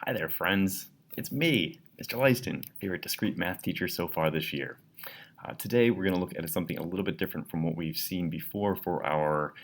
Hi there, friends. It's me, Mr. Lyston, favorite discrete math teacher so far this year. Today we're going to look at something a little bit different from what we've seen before for our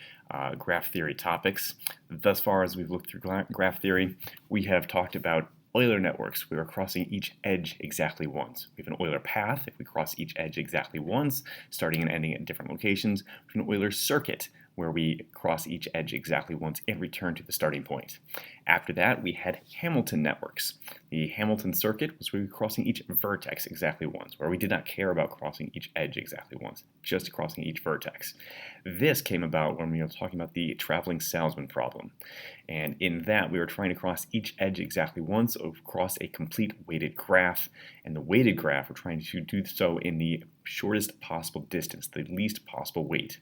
graph theory topics. Thus far, as we've looked through graph theory, we have talked about Euler networks. We are crossing each edge exactly once. We have an Euler path if we cross each edge exactly once, starting and ending at different locations. We have an Euler circuit where we cross each edge exactly once and return to the starting point. After that, we had Hamilton networks. The Hamilton circuit was where we were crossing each vertex exactly once, where we did not care about crossing each edge exactly once, just crossing each vertex. This came about when we were talking about the traveling salesman problem. And in that, we were trying to cross each edge exactly once across a complete weighted graph. And the weighted graph, we're trying to do so in the shortest possible distance, the least possible weight.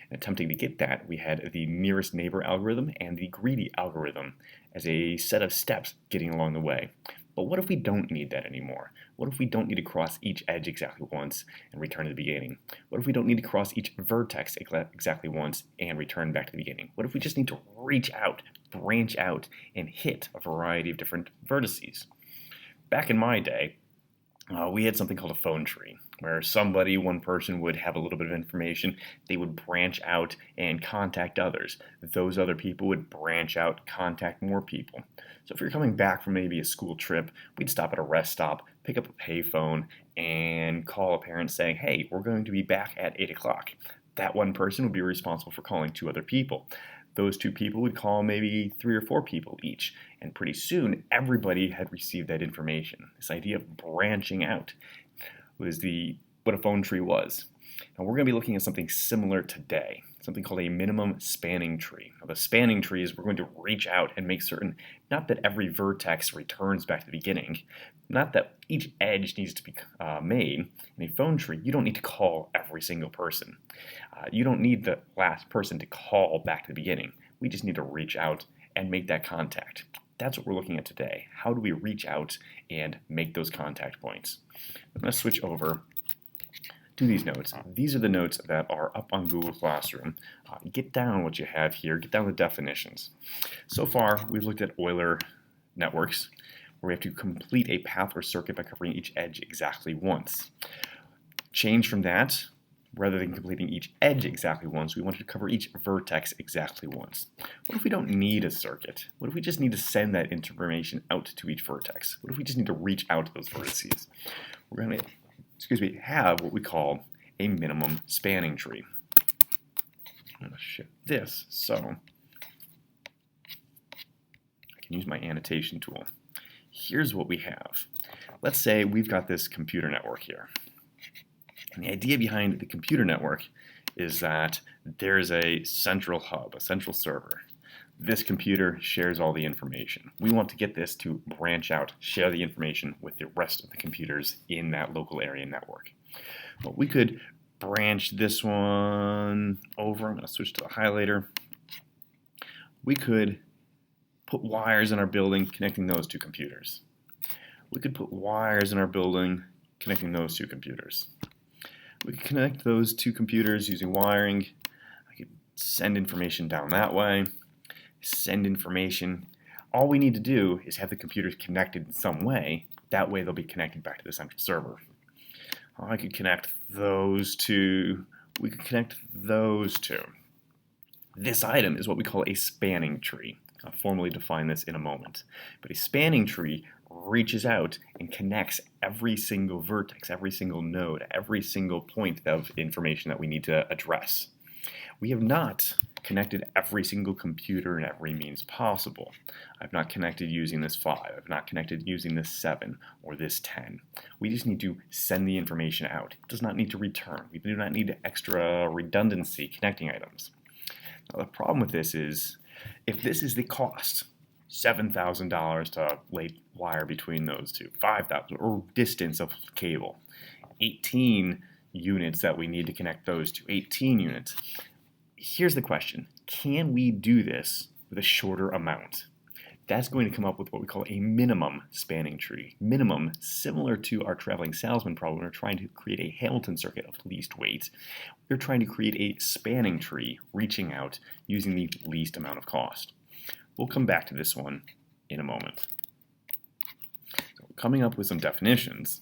And attempting to get that, we had the nearest neighbor algorithm and the greedy algorithm as a set of steps getting along the way. But what if we don't need that anymore? What if we don't need to cross each edge exactly once and return to the beginning? What if we don't need to cross each vertex exactly once and return back to the beginning? What if we just need to reach out, branch out, and hit a variety of different vertices? Back in my day, we had something called a phone tree, where one person would have a little bit of information, they would branch out and contact others. Those other people would branch out, contact more people. So if you're coming back from maybe a school trip, we'd stop at a rest stop, pick up a payphone, and call a parent saying, hey, we're going to be back at 8 o'clock. That one person would be responsible for calling two other people. Those two people would call maybe 3 or 4 people each, and pretty soon everybody had received that information. This idea of branching out was what a phone tree was. Now we're going to be looking at something similar today, something called a minimum spanning tree. Now the spanning tree is we're going to reach out and make certain, not that every vertex returns back to the beginning, not that each edge needs to be made. In a phone tree, you don't need to call every single person. You don't need the last person to call back to the beginning. We just need to reach out and make that contact. That's what we're looking at today. How do we reach out and make those contact points? I'm going to switch over to these notes. These are the notes that are up on Google Classroom. Get down what you have here. Get down the definitions. So far, we've looked at Euler networks, where we have to complete a path or circuit by covering each edge exactly once. Change from that, rather than completing each edge exactly once, we want to cover each vertex exactly once. What if we don't need a circuit? What if we just need to send that information out to each vertex? What if we just need to reach out to those vertices? We're going to have what we call a minimum spanning tree. I'm going to shift this so I can use my annotation tool. Here's what we have. Let's say we've got this computer network here. And the idea behind the computer network is that there's a central hub, a central server. This computer shares all the information. We want to get this to branch out, share the information with the rest of the computers in that local area network. But we could branch this one over. I'm going to switch to the highlighter. We could put wires in our building connecting those two computers. We could put wires in our building connecting those two computers. We could connect those two computers using wiring. I could send information down that way, send information. All we need to do is have the computers connected in some way. That way they'll be connected back to the central server. I could connect those two. We could connect those two. This item is what we call a spanning tree. I'll formally define this in a moment. But a spanning tree reaches out and connects every single vertex, every single node, every single point of information that we need to address. We have not connected every single computer in every means possible. I've not connected using this 5. I've not connected using this 7 or this 10. We just need to send the information out. It does not need to return. We do not need extra redundancy connecting items. Now, the problem with this is, if this is the cost, $7,000 to lay wire between those two, $5,000, or distance of cable, 18 units that we need to connect those to, 18 units. Here's the question: can we do this with a shorter amount? That's going to come up with what we call a minimum spanning tree. Minimum, similar to our traveling salesman problem, we're trying to create a Hamilton circuit of least weight. We're trying to create a spanning tree, reaching out using the least amount of cost. We'll come back to this one in a moment. coming up with some definitions,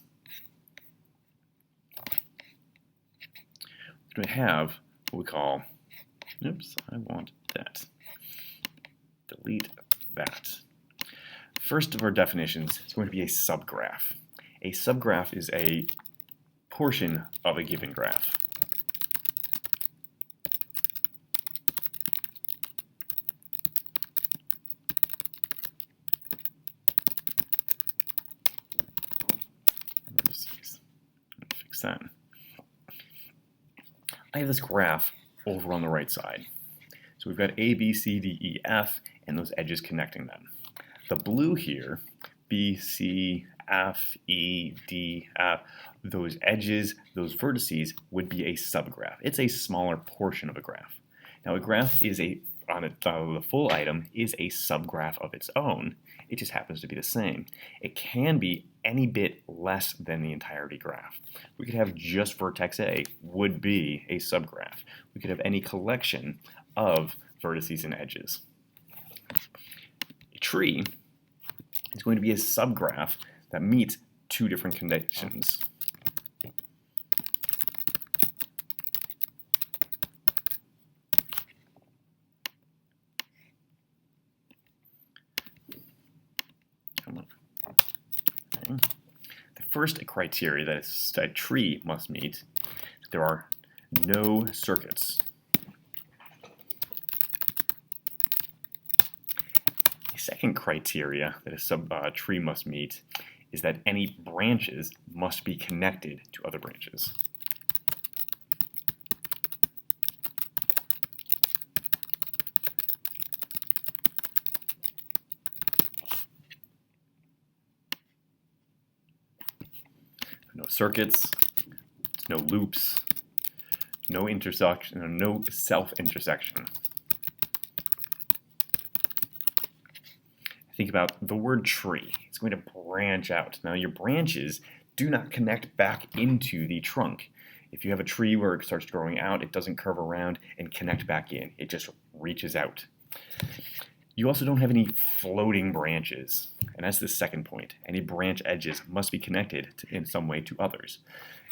we're going to have what we call, oops, I want that. Delete that. First of our definitions is going to be a subgraph. A subgraph is a portion of a given graph. Fix that. I have this graph over on the right side. So we've got A, B, C, D, E, F, and those edges connecting them. The blue here, B, C, F, E, D, F, those edges, those vertices would be a subgraph. It's a smaller portion of a graph. Now a graph is the full item is a subgraph of its own. It just happens to be the same. It can be any bit less than the entirety graph. We could have just vertex A would be a subgraph. We could have any collection of vertices and edges. A tree is going to be a subgraph that meets two different conditions. Okay. The first criteria that a tree must meet, there are no circuits. The second criteria that a tree must meet is that any branches must be connected to other branches. No circuits, no loops, no intersection, no self-intersection. Think about the word tree. It's going to branch out. Now your branches do not connect back into the trunk. If you have a tree where it starts growing out, it doesn't curve around and connect back in. It just reaches out. You also don't have any floating branches. And that's the second point. Any branch edges must be connected in some way to others.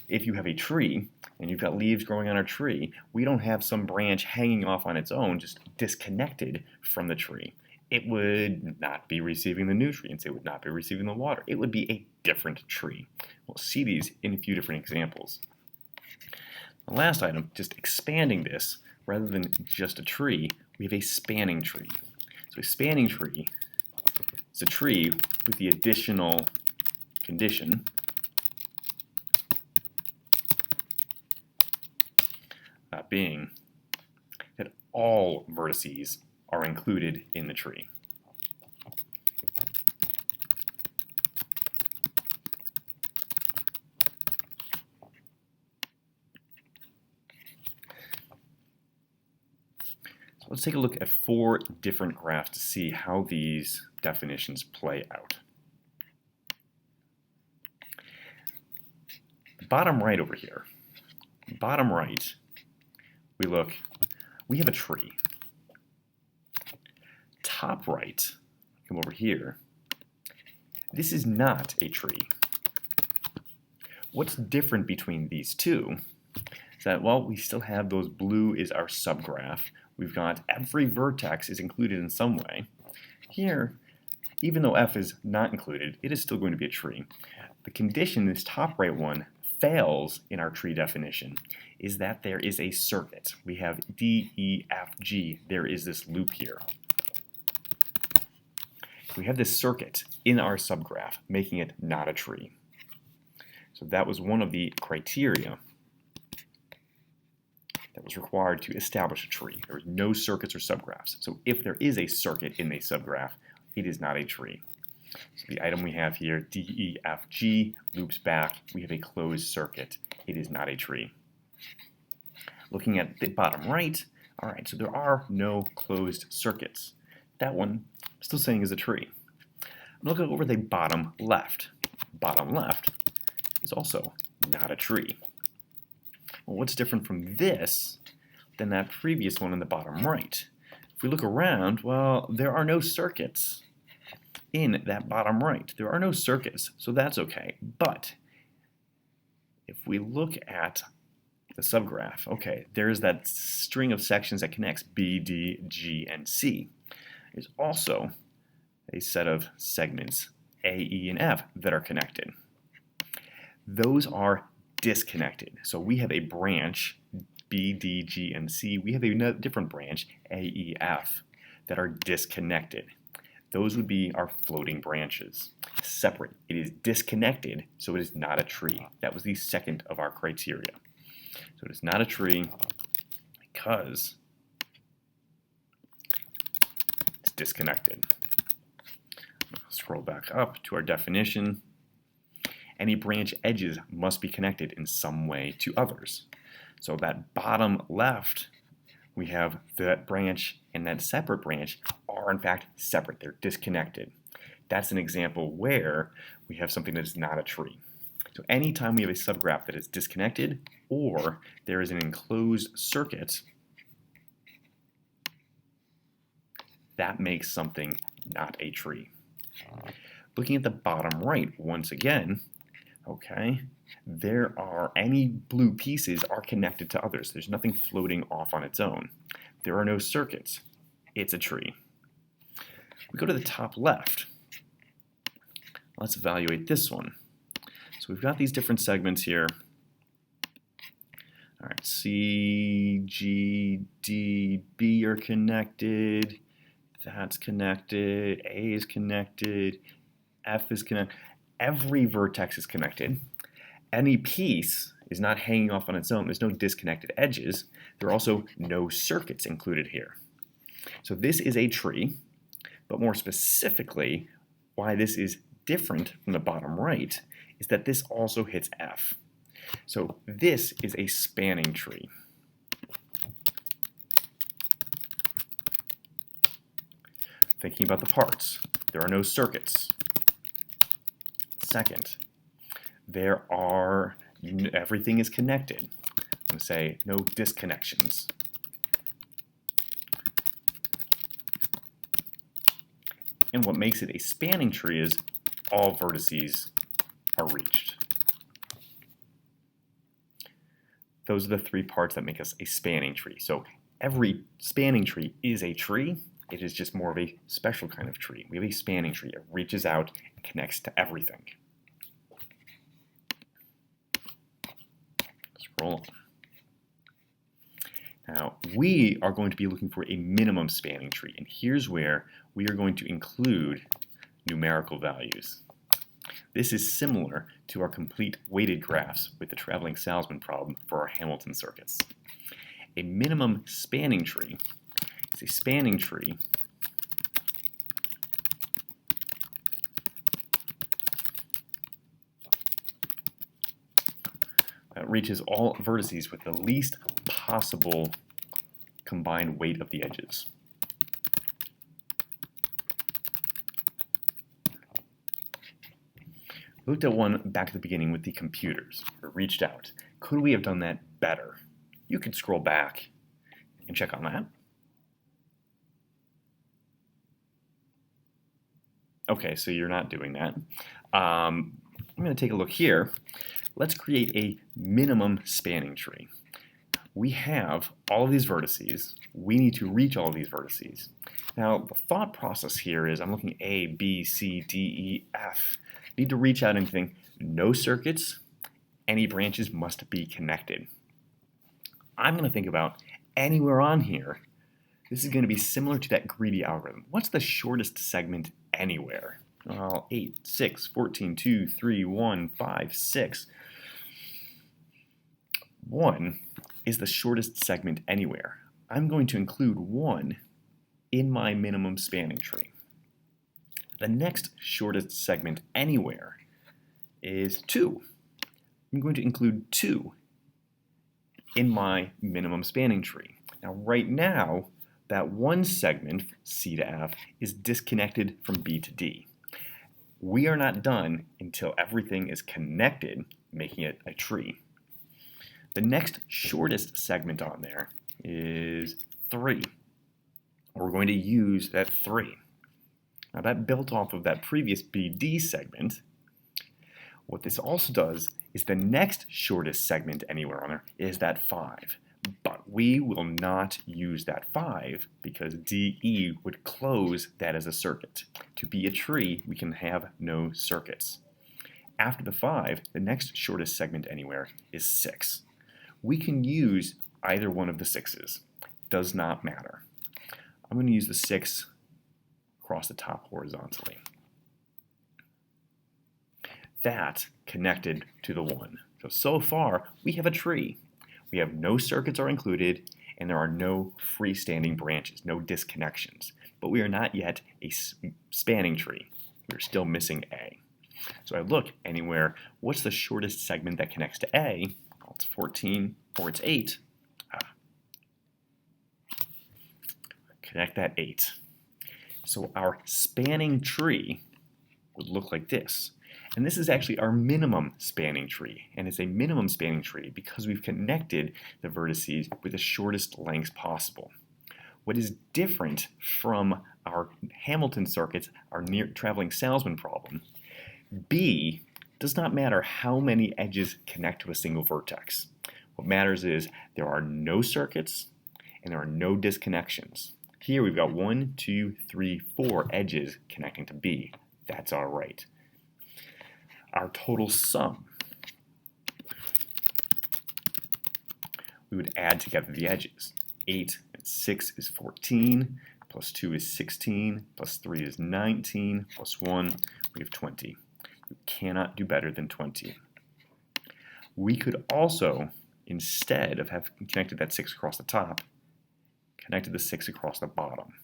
If you have a tree and you've got leaves growing on a tree, we don't have some branch hanging off on its own, just disconnected from the tree. It would not be receiving the nutrients. It would not be receiving the water. It would be a different tree. We'll see these in a few different examples. The last item, just expanding this, rather than just a tree, we have a spanning tree. So a spanning tree is a tree with the additional condition being that all vertices are included in the tree. So let's take a look at 4 different graphs to see how these definitions play out. Bottom right over here, bottom right, we have a tree. Top right, come over here, this is not a tree. What's different between these two is that, well, we still have those blue is our subgraph. We've got every vertex is included in some way. Here, even though F is not included, it is still going to be a tree. The condition, this top right one, fails in our tree definition is that there is a circuit. We have D, E, F, G. There is this loop here. We have this circuit in our subgraph, making it not a tree. So that was one of the criteria that was required to establish a tree. There was no circuits or subgraphs. So if there is a circuit in a subgraph, it is not a tree. So the item we have here, D, E, F, G, loops back. We have a closed circuit. It is not a tree. Looking at the bottom right, all right, so there are no closed circuits. That one, still saying is a tree. I'm looking over the bottom left. Bottom left is also not a tree. Well, what's different from this than that previous one in the bottom right? If we look around, well, there are no circuits. in that bottom right. There are no circuits, so that's okay. But if we look at the subgraph, okay, there's that string of sections that connects B, D, G, and C. There's also a set of segments A, E, and F that are connected. Those are disconnected. So we have a branch, B, D, G, and C. We have a different branch, A, E, F, that are disconnected. Those would be our floating branches. Separate. It is disconnected, so it is not a tree. That was the second of our criteria. So it is not a tree because it's disconnected. Scroll back up to our definition. Any branch edges must be connected in some way to others. So that bottom left, we have that branch and that separate branch are in fact separate. They're disconnected. That's an example where we have something that is not a tree. So anytime we have a subgraph that is disconnected or there is an enclosed circuit, that makes something not a tree. Looking at the bottom right, once again, okay, there are any blue pieces are connected to others. There's nothing floating off on its own. There are no circuits. It's a tree. We go to the top left. Let's evaluate this one. So we've got these different segments here. All right, C, G, D, B are connected. That's connected. A is connected. F is connected. Every vertex is connected. Any piece is not hanging off on its own. There's no disconnected edges. There are also no circuits included here. So this is a tree, but more specifically, why this is different from the bottom right is that this also hits F. So this is a spanning tree. Thinking about the parts, there are no circuits. Second, everything is connected. I'm going to say no disconnections. And what makes it a spanning tree is all vertices are reached. Those are the three parts that make us a spanning tree. So every spanning tree is a tree. It is just more of a special kind of tree. We have a spanning tree. It reaches out and connects to everything. Scroll on. Now, we are going to be looking for a minimum spanning tree, and here's where we are going to include numerical values. This is similar to our complete weighted graphs with the traveling salesman problem for our Hamilton circuits. A minimum spanning tree is a spanning tree that reaches all vertices with the least possible combined weight of the edges. We looked at one back at the beginning with the computers. We reached out. Could we have done that better? You could scroll back and check on that. Okay, so you're not doing that. I'm going to take a look here. Let's create a minimum spanning tree. We have all of these vertices. We need to reach all of these vertices. Now, the thought process here is I'm looking A, B, C, D, E, F. Need to reach out anything. No circuits. Any branches must be connected. I'm going to think about anywhere on here. This is going to be similar to that greedy algorithm. What's the shortest segment anywhere? 8, 6, 14, 2, 3, 1, 5, 6. 1 is the shortest segment anywhere. I'm going to include 1 in my minimum spanning tree. The next shortest segment anywhere is 2. I'm going to include 2 in my minimum spanning tree. Now, right now, that one segment, C to F, is disconnected from B to D. We are not done until everything is connected, making it a tree. The next shortest segment on there is 3. We're going to use that 3. Now that built off of that previous BD segment. What this also does is the next shortest segment anywhere on there is that 5. But we will not use that 5 because DE would close that as a circuit. To be a tree, we can have no circuits. After the 5, the next shortest segment anywhere is 6. We can use either one of the 6's. Does not matter. I'm going to use the 6 across the top horizontally. That connected to the 1. So far, we have a tree. We have no circuits are included, and there are no freestanding branches, no disconnections. But we are not yet a spanning tree. We're still missing A. So I look anywhere, what's the shortest segment that connects to A? Well, it's 14 or it's 8. Connect that 8. So our spanning tree would look like this. And this is actually our minimum spanning tree. And it's a minimum spanning tree because we've connected the vertices with the shortest lengths possible. What is different from our Hamilton circuits, our near traveling salesman problem, B does not matter how many edges connect to a single vertex. What matters is there are no circuits and there are no disconnections. Here we've got 1, 2, 3, 4 edges connecting to B. That's all right. Our total sum, we would add together the edges. 8 and 6 is 14, plus 2 is 16, plus 3 is 19, plus 1, we have 20. We cannot do better than 20. We could also, instead of having connected that 6 across the top, connected the 6 across the bottom.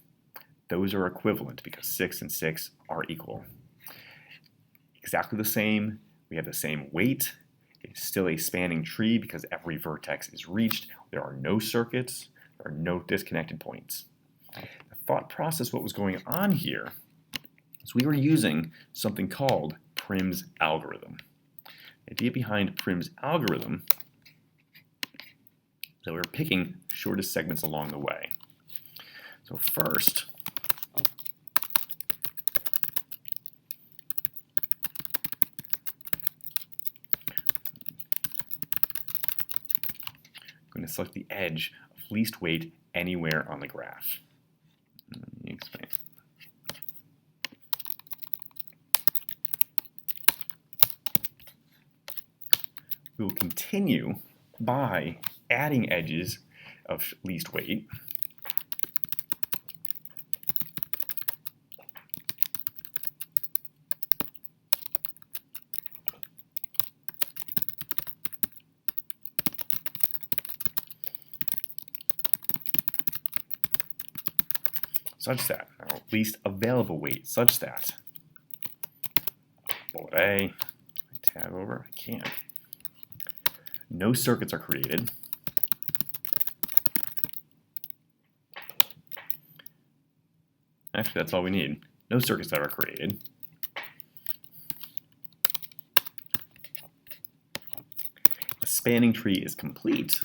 Those are equivalent because 6 and 6 are equal. Exactly the same. We have the same weight. It's still a spanning tree because every vertex is reached. There are no circuits. There are no disconnected points. The thought process, what was going on here, is we were using something called Prim's algorithm. The idea behind Prim's algorithm is that we were picking shortest segments along the way. So first, I'm going to select the edge of least weight anywhere on the graph. Let me explain. We will continue by adding edges of least weight. Such that, or least available weight, such that, bullet A, tab over, I can't. No circuits are created. Actually, that's all we need. No circuits that are created. The spanning tree is complete.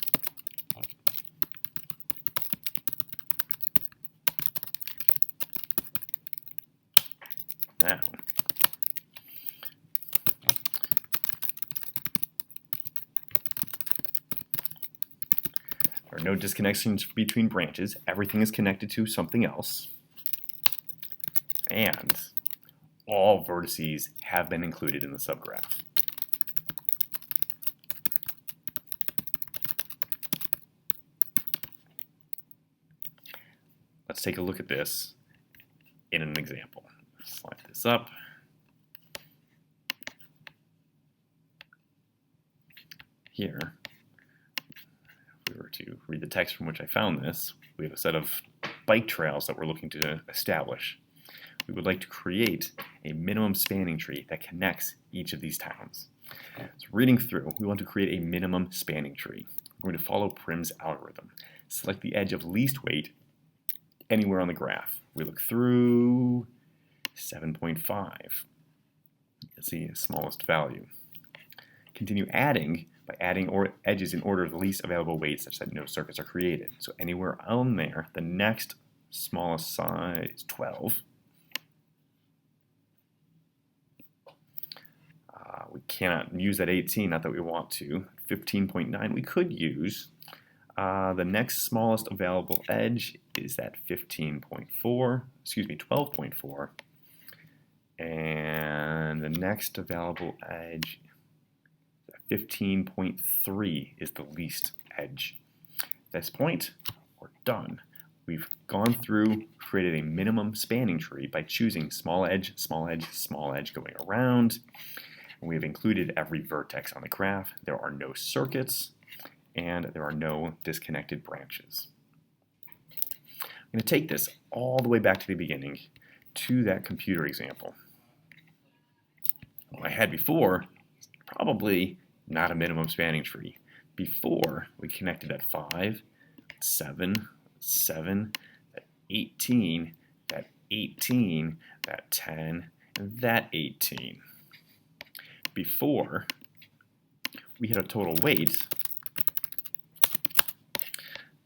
Now, there are no disconnections between branches. Everything is connected to something else. And all vertices have been included in the subgraph. Let's take a look at this in an example. Slide this up. Here, if we were to read the text from which I found this, we have a set of bike trails that we're looking to establish. We would like to create a minimum spanning tree that connects each of these towns. So reading through, we want to create a minimum spanning tree. We're going to follow Prim's algorithm. Select the edge of least weight anywhere on the graph. We look through 7.5. You'll see the smallest value. Continue adding by adding edges in order of the least available weight such that no circuits are created. So anywhere on there, the next smallest size is 12. cannot use that 18, not that we want to. 15.9, we could use. The next smallest available edge is that 12.4. And the next available edge, 15.3, is the least edge. At this point, we're done. We've gone through, created a minimum spanning tree by choosing small edge, small edge, small edge going around. And we've included every vertex on the graph. There are no circuits, and there are no disconnected branches. I'm going to take this all the way back to the beginning to that computer example. What I had before, probably not a minimum spanning tree. Before, we connected at 5, 7, 7, that 18, that 18, that 10, and that 18. Before, we had a total weight.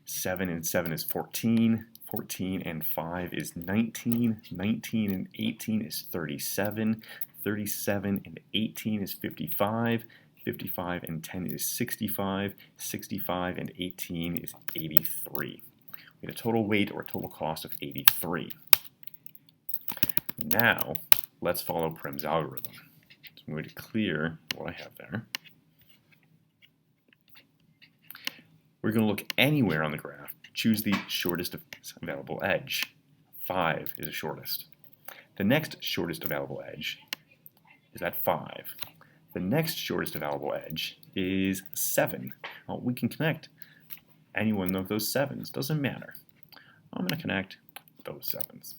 7 and 7 is 14. 14 and 5 is 19. 19 and 18 is 37. 37 and 18 is 55. 55 and 10 is 65. 65 and 18 is 83. We had a total weight or total cost of 83. Now, let's follow Prim's algorithm. So I'm going to clear what I have there. We're going to look anywhere on the graph, choose the shortest available edge. 5 is the shortest. The next shortest available edge is at 5. The next shortest available edge is 7. Well, we can connect any one of those 7s, doesn't matter. I'm going to connect those 7s.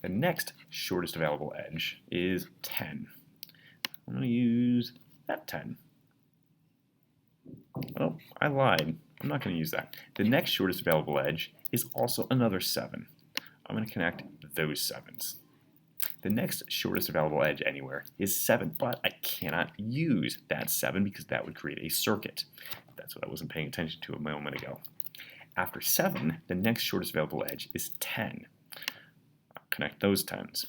The next shortest available edge is 10. I'm going to use that 10. Oh, I lied. I'm not going to use that. The next shortest available edge is also another 7. I'm going to connect those 7s. The next shortest available edge anywhere is 7, but I cannot use that 7 because that would create a circuit. That's what I wasn't paying attention to a moment ago. After 7, the next shortest available edge is 10. I'll connect those 10s.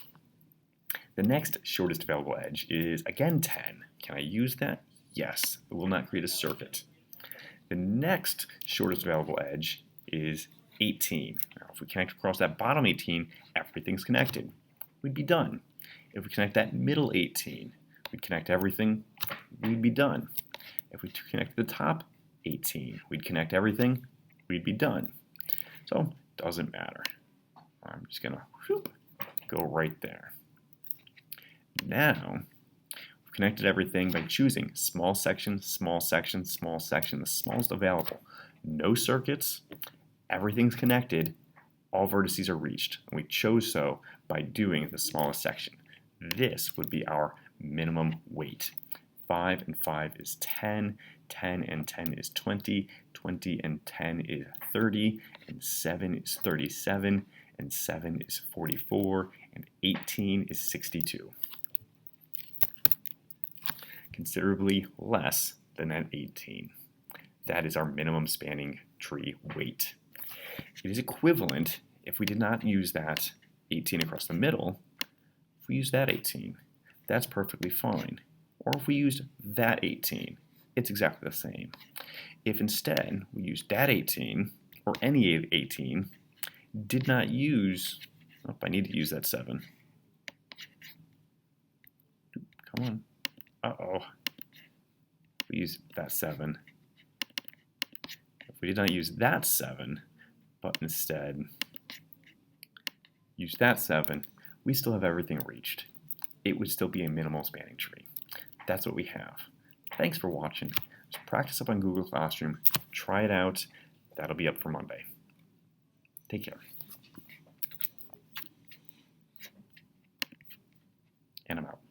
The next shortest available edge is again 10. Can I use that? Yes, it will not create a circuit. The next shortest available edge is 18. Now, if we connect across that bottom 18, everything's connected. We'd be done. If we connect that middle 18, we'd connect everything, we'd be done. If we connect the top 18, we'd connect everything, we'd be done. So, it doesn't matter. I'm just going to go right there. Now, we've connected everything by choosing small section, small section, small section, the smallest available. No circuits, everything's connected, all vertices are reached. And we chose so by doing the smallest section. This would be our minimum weight. 5 and 5 is 10, 10 and 10 is 20, 20 and 10 is 30, and 7 is 37, and 7 is 44, and 18 is 62. Considerably less than that 18. That is our minimum spanning tree weight. It is equivalent if we did not use that 18 across the middle. If we use that 18, that's perfectly fine. Or if we used that 18, it's exactly the same. If instead we used that 18, or any 18, did not use, oh, I need to use that 7. Come on. Uh-oh. We use that 7. If we did not use that 7, but instead use that 7, we still have everything reached. It would still be a minimal spanning tree. That's what we have. Thanks for watching. Just practice up on Google Classroom. Try it out. That'll be up for Monday. Take care. And I'm out.